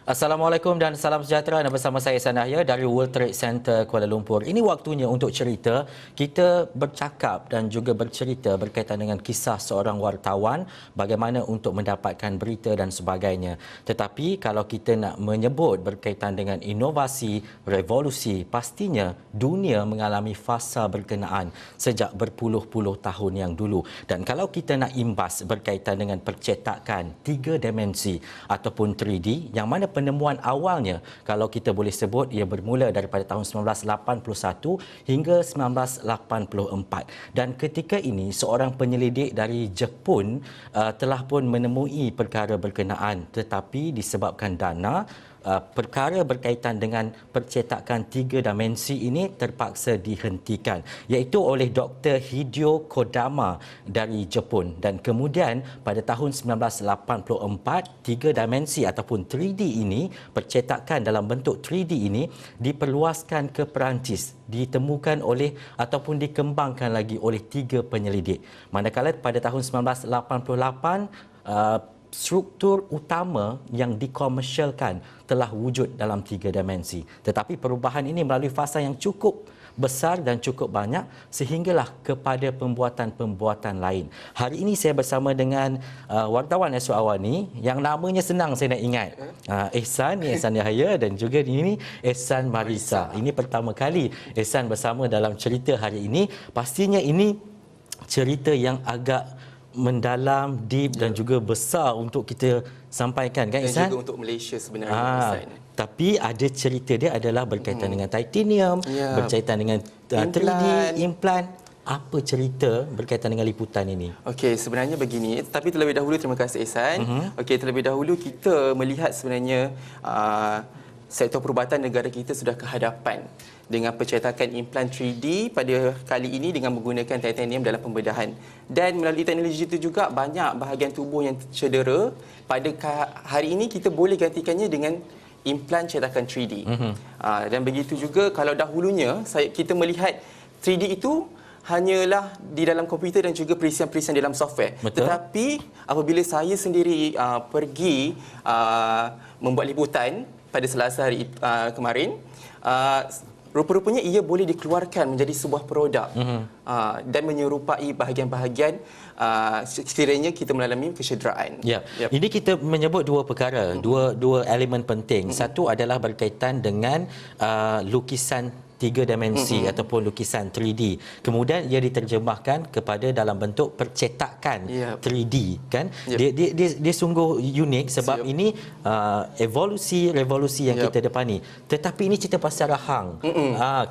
Assalamualaikum dan salam sejahtera. Anda bersama saya Ihsan Yahya dari World Trade Center Kuala Lumpur. Ini waktunya untuk cerita. Kita bercakap dan juga bercerita berkaitan dengan kisah seorang wartawan, bagaimana untuk mendapatkan berita dan sebagainya. Tetapi kalau kita nak menyebut berkaitan dengan inovasi, revolusi, pastinya dunia mengalami fasa berkenaan sejak berpuluh-puluh tahun yang dulu. Dan kalau kita nak imbas berkaitan dengan percetakan 3 dimensi ataupun 3D, yang mana penemuan awalnya, kalau kita boleh sebut, ia bermula daripada tahun 1981 hingga 1984. Dan ketika ini, seorang penyelidik dari Jepun telah pun menemui perkara berkenaan, tetapi disebabkan dana, perkara berkaitan dengan percetakan 3 dimensi ini terpaksa dihentikan, iaitu oleh Dr. Hideo Kodama dari Jepun. Dan kemudian pada tahun 1984, 3 dimensi ataupun 3D ini, percetakan dalam bentuk 3D ini diperluaskan ke Perancis, ditemukan oleh ataupun dikembangkan lagi oleh 3 penyelidik. Manakala pada tahun 1988, struktur utama yang dikomersialkan telah wujud dalam 3 dimensi. Tetapi perubahan ini melalui fasa yang cukup besar dan cukup banyak sehinggalah kepada pembuatan-pembuatan lain. Hari ini saya bersama dengan wartawan Esok Awani yang namanya senang saya nak ingat. Ihsan Yahya dan juga ini Ihsan Marisa. Ini pertama kali Ihsan bersama dalam cerita hari ini. Pastinya ini cerita yang agak mendalam, deep dan juga besar untuk kita sampaikan, kan Ihsan? Dan juga untuk Malaysia sebenarnya. Tapi ada cerita dia adalah berkaitan dengan titanium, berkaitan dengan 3D, implan. Apa cerita berkaitan dengan liputan ini? Okey, sebenarnya begini. Tapi terlebih dahulu, terima kasih Ihsan. Okey, terlebih dahulu kita melihat sebenarnya sektor perubatan negara kita sudah kehadapan dengan percetakan implan 3D pada kali ini dengan menggunakan titanium dalam pembedahan. Dan melalui teknologi itu juga banyak bahagian tubuh yang cedera. Pada hari ini kita boleh gantikannya dengan implan cetakan 3D. Dan begitu juga kalau dahulunya kita melihat 3D itu hanyalah di dalam komputer dan juga perisian-perisian dalam software. Betul. Tetapi apabila saya sendiri pergi membuat liputan pada Selasa hari kemarin, rupa-rupanya ia boleh dikeluarkan menjadi sebuah produk dan menyerupai bahagian-bahagian sekiranya kita mengalami kecederaan. Ya. Ini kita menyebut dua perkara, dua elemen penting. Satu adalah berkaitan dengan lukisan 3 dimensi ataupun lukisan 3D. Kemudian ia diterjemahkan kepada dalam bentuk percetakan 3D, kan? Dia sungguh unik sebab ini revolusi yang kita depani. Tetapi ini cerita pasal rahang.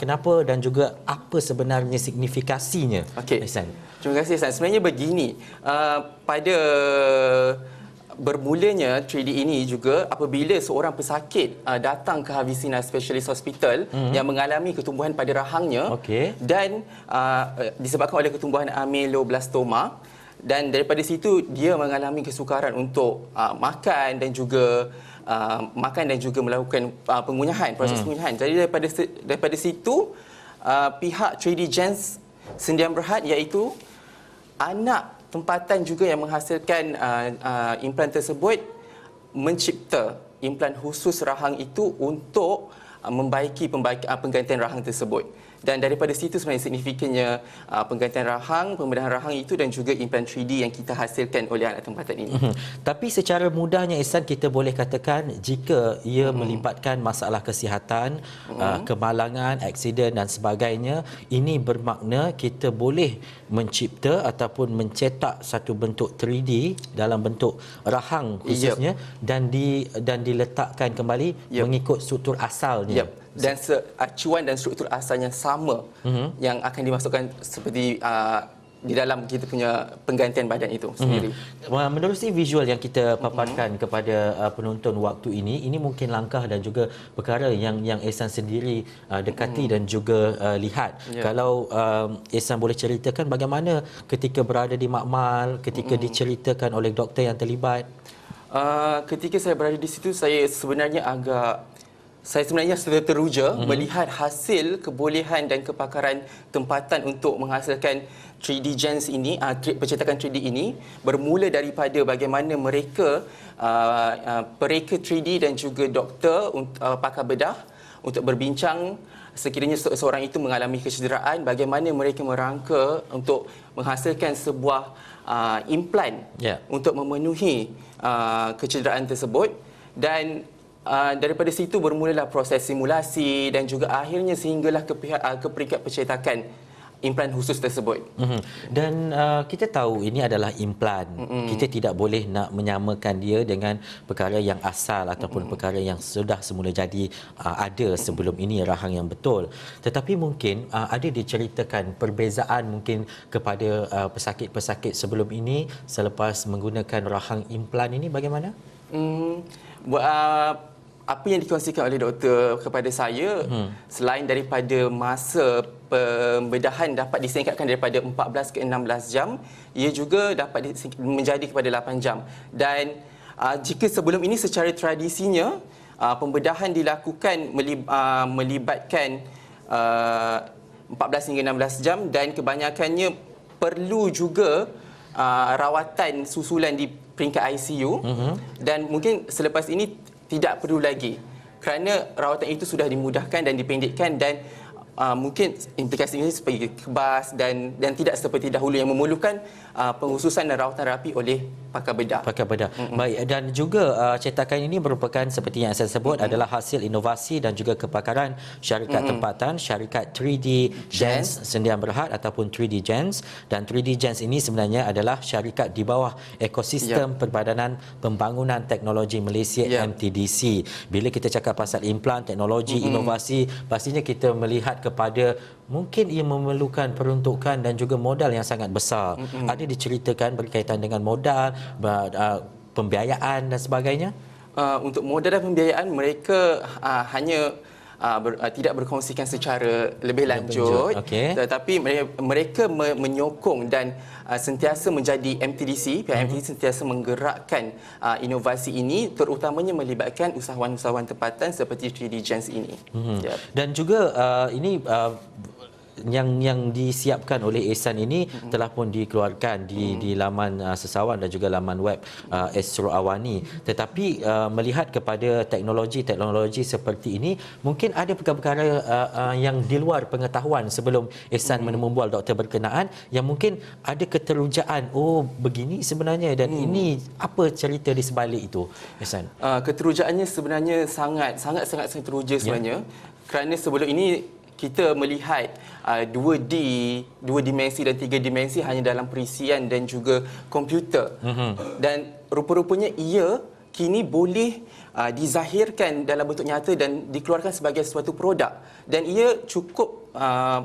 Kenapa dan juga apa sebenarnya signifikasinya? Okey. Terima kasih Ihsan. Sebenarnya begini, pada bermulanya 3D ini juga apabila seorang pesakit datang ke Havisina Specialist Hospital yang mengalami ketumbuhan pada rahangnya dan disebabkan oleh ketumbuhan ameloblastoma, dan daripada situ dia mengalami kesukaran untuk makan dan juga melakukan pengunyahan, proses pengunyahan. Jadi daripada situ pihak 3D Gens Sdn Bhd iaitu anak tempatan juga yang menghasilkan implan tersebut mencipta implan khusus rahang itu untuk membaiki penggantian rahang tersebut. Dan daripada situ sebenarnya signifikannya penggantian rahang, pembedahan rahang itu dan juga implan 3D yang kita hasilkan oleh anak tempatan ini. Tapi secara mudahnya Ihsan, kita boleh katakan jika ia melibatkan masalah kesihatan, kemalangan, aksiden dan sebagainya, ini bermakna kita boleh mencipta ataupun mencetak satu bentuk 3D dalam bentuk rahang khususnya dan diletakkan kembali mengikut struktur asalnya. Dan acuan dan struktur asalnya sama yang akan dimasukkan seperti di dalam kita punya penggantian badan itu sendiri. Menerusi visual yang kita paparkan kepada penonton waktu ini mungkin langkah dan juga perkara yang Ihsan sendiri dekati dan juga lihat. Kalau Ihsan boleh ceritakan bagaimana ketika berada di makmal, ketika diceritakan oleh doktor yang terlibat? Ketika saya berada di situ, saya sebenarnya agak Saya sebenarnya sudah teruja melihat hasil kebolehan dan kepakaran tempatan untuk menghasilkan 3D Gens ini, pencetakan 3D ini bermula daripada bagaimana mereka pereka 3D dan juga doktor pakar bedah untuk berbincang sekiranya seseorang itu mengalami kecederaan, bagaimana mereka merangka untuk menghasilkan sebuah implan untuk memenuhi kecederaan tersebut. Dan daripada situ bermulalah proses simulasi dan juga akhirnya sehinggalah ke peringkat pencetakan implan khusus tersebut. Dan kita tahu ini adalah implan. Kita tidak boleh nak menyamakan dia dengan perkara yang asal ataupun perkara yang sudah semula jadi ada sebelum ini, rahang yang betul. Tetapi mungkin ada diceritakan perbezaan mungkin kepada pesakit-pesakit sebelum ini selepas menggunakan rahang implan ini bagaimana? Apa yang dikongsikan oleh doktor kepada saya, selain daripada masa pembedahan dapat disingkatkan daripada 14 ke 16 jam, ia juga dapat menjadi kepada 8 jam. Dan jika sebelum ini secara tradisinya pembedahan dilakukan melibatkan 14 hingga 16 jam dan kebanyakannya perlu juga rawatan susulan di peringkat ICU, dan mungkin selepas ini tidak perlu lagi kerana rawatan itu sudah dimudahkan dan dipendekkan, dan mungkin implikasinya seperti kebas dan tidak seperti dahulu yang memerlukan pengkhususan dan rawatan rapi oleh pakar bedah. Baik, dan juga cetakan ini merupakan seperti yang saya sebut adalah hasil inovasi dan juga kepakaran syarikat tempatan, syarikat 3D Gens Sdn Bhd ataupun 3D Gens. Dan 3D Gens ini sebenarnya adalah syarikat di bawah Ekosistem Perbadanan Pembangunan Teknologi Malaysia MTDC. Bila kita cakap pasal implan, teknologi, inovasi, pastinya kita melihat kepada mungkin ia memerlukan peruntukan dan juga modal yang sangat besar. Ada diceritakan berkaitan dengan modal, pembiayaan dan sebagainya? Untuk modal dan pembiayaan, mereka hanya tidak berkongsikan secara lebih lanjut, tetapi mereka menyokong dan sentiasa menjadi MTDC. Pihak MTDC sentiasa menggerakkan inovasi ini, terutamanya melibatkan usahawan-usahawan tempatan seperti 3D Gens ini. Dan juga ini yang disiapkan oleh Ehsan ini telah pun dikeluarkan di laman Sesawan dan juga laman web Astro Awani. Tetapi melihat kepada teknologi seperti ini, mungkin ada perkara-perkara yang di luar pengetahuan sebelum Ehsan membual doktor berkenaan, yang mungkin ada keterujaan, oh begini sebenarnya, dan ini apa cerita di sebalik itu, Ehsan? Keterujaannya sebenarnya sangat teruja sebenarnya, kerana sebelum ini kita melihat 2D, 2 dimensi dan 3 dimensi hanya dalam perisian dan juga komputer. Dan rupa-rupanya ia kini boleh dizahirkan dalam bentuk nyata dan dikeluarkan sebagai suatu produk. Dan ia cukup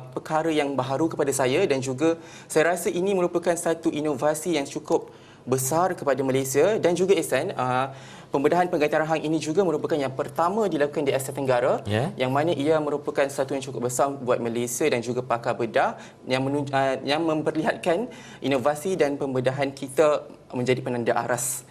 perkara yang baharu kepada saya, dan juga saya rasa ini merupakan satu inovasi yang cukup besar kepada Malaysia. Dan juga Ehsan, pembedahan penggantian rahang ini juga merupakan yang pertama dilakukan di Asia Tenggara, yang mana ia merupakan satu yang cukup besar buat Malaysia dan juga pakar bedah, yang memperlihatkan inovasi dan pembedahan kita menjadi penanda aras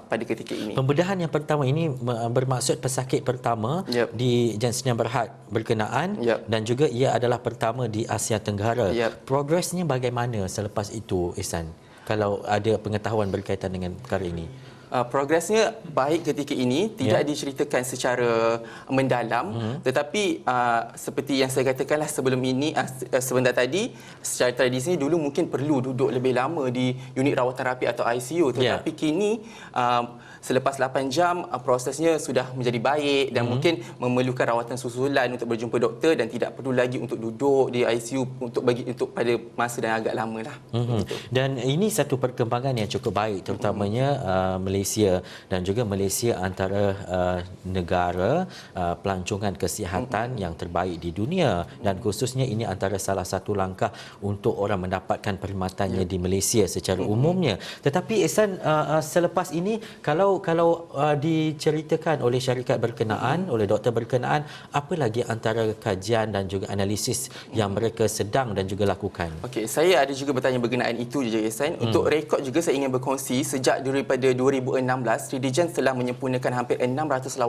pada ketika ini. Pembedahan yang pertama ini bermaksud pesakit pertama di Gens Sdn Bhd berkenaan, dan juga ia adalah pertama di Asia Tenggara. Progresnya bagaimana selepas itu, Ehsan, kalau ada pengetahuan berkaitan dengan perkara ini? Progresnya baik ketika ini, tidak diceritakan secara mendalam, tetapi seperti yang saya katakanlah sebelum ini, sebentar tadi, secara tradisi dulu mungkin perlu duduk lebih lama di unit rawatan rapi atau ICU, tetapi kini selepas 8 jam prosesnya sudah menjadi baik dan mungkin memerlukan rawatan susulan untuk berjumpa doktor dan tidak perlu lagi untuk duduk di ICU untuk pada masa yang agak lama lah. Dan ini satu perkembangan yang cukup baik, terutamanya Malaysia, dan juga Malaysia antara negara pelancongan kesihatan yang terbaik di dunia, dan khususnya ini antara salah satu langkah untuk orang mendapatkan perkhidmatannya di Malaysia secara umumnya. Tetapi Ehsan, selepas ini kalau diceritakan oleh syarikat berkenaan, oleh doktor berkenaan, apa lagi antara kajian dan juga analisis yang mereka sedang dan juga lakukan? Okey, saya ada juga bertanya berkenaan itu je, Ehsan. Untuk rekod juga saya ingin berkongsi sejak daripada 2016 2016, 3D Gems telah menyempurnakan hampir 600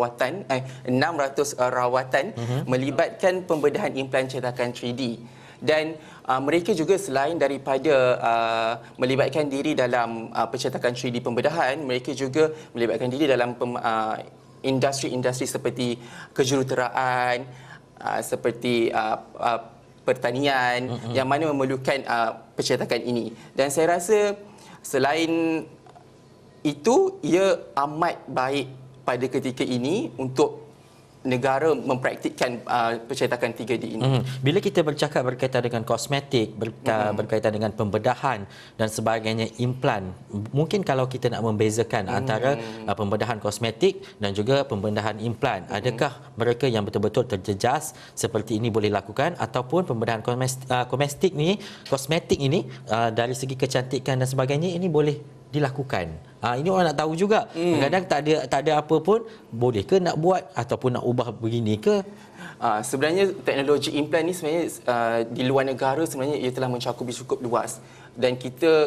rawatan melibatkan pembedahan implan cetakan 3D. Dan mereka juga selain daripada melibatkan diri dalam pencetakan 3D pembedahan, mereka juga melibatkan diri dalam industri-industri seperti kejuruteraan, seperti pertanian yang mana memerlukan pencetakan ini. Dan saya rasa selain itu, ia amat baik pada ketika ini untuk negara mempraktikkan pencetakan 3D ini. Bila kita bercakap berkaitan dengan kosmetik, berkaitan dengan pembedahan dan sebagainya, implan, mungkin kalau kita nak membezakan antara pembedahan kosmetik dan juga pembedahan implan, adakah mereka yang betul-betul terjejas seperti ini boleh lakukan, ataupun pembedahan kosmetik ini dari segi kecantikan dan sebagainya ini boleh dilakukan? Ini orang nak tahu juga. Kadang-kadang tak ada apa pun, boleh ke nak buat ataupun nak ubah begini ke? Sebenarnya teknologi implan ni sebenarnya di luar negara sebenarnya ia telah mencakupi cukup luas. Dan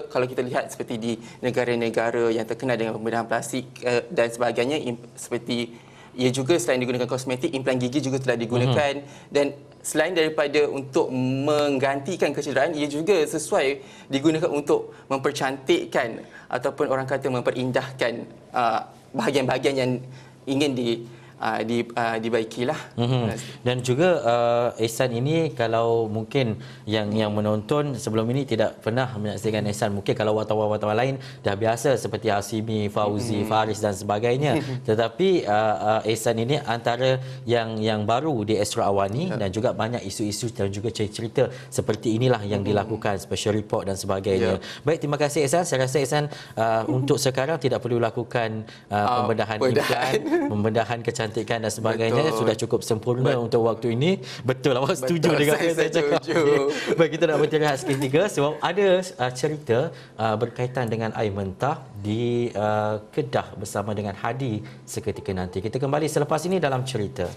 kalau kita lihat seperti di negara-negara yang terkenal dengan pembedahan plastik dan sebagainya, seperti ia juga selain digunakan kosmetik, implan gigi juga telah digunakan. Dan selain daripada untuk menggantikan kecederaan, ia juga sesuai digunakan untuk mempercantikkan ataupun orang kata memperindahkan bahagian-bahagian yang ingin dibaikilah. Dan juga Ehsan ini, kalau mungkin yang menonton sebelum ini tidak pernah menyaksikan Ehsan, mungkin kalau wartawan-wartawan lain dah biasa seperti Hasimi, Fauzi, Faris dan sebagainya. Tetapi Ehsan ini antara yang baru di Astro Awani, dan juga banyak isu-isu dan juga cerita seperti inilah yang dilakukan, special report dan sebagainya. Baik, terima kasih Ehsan. Saya rasa Ehsan untuk sekarang tidak perlu lakukan pembedahan implan, pembedahan kecantikan dan sebagainya. Betul. Sudah cukup sempurna untuk waktu ini. Betul, awak setuju dengan apa yang saya cakap. Baik, kita nak bertirahat seketika sebab ada cerita berkaitan dengan air mentah di Kedah bersama dengan Hadi seketika nanti. Kita kembali selepas ini dalam cerita.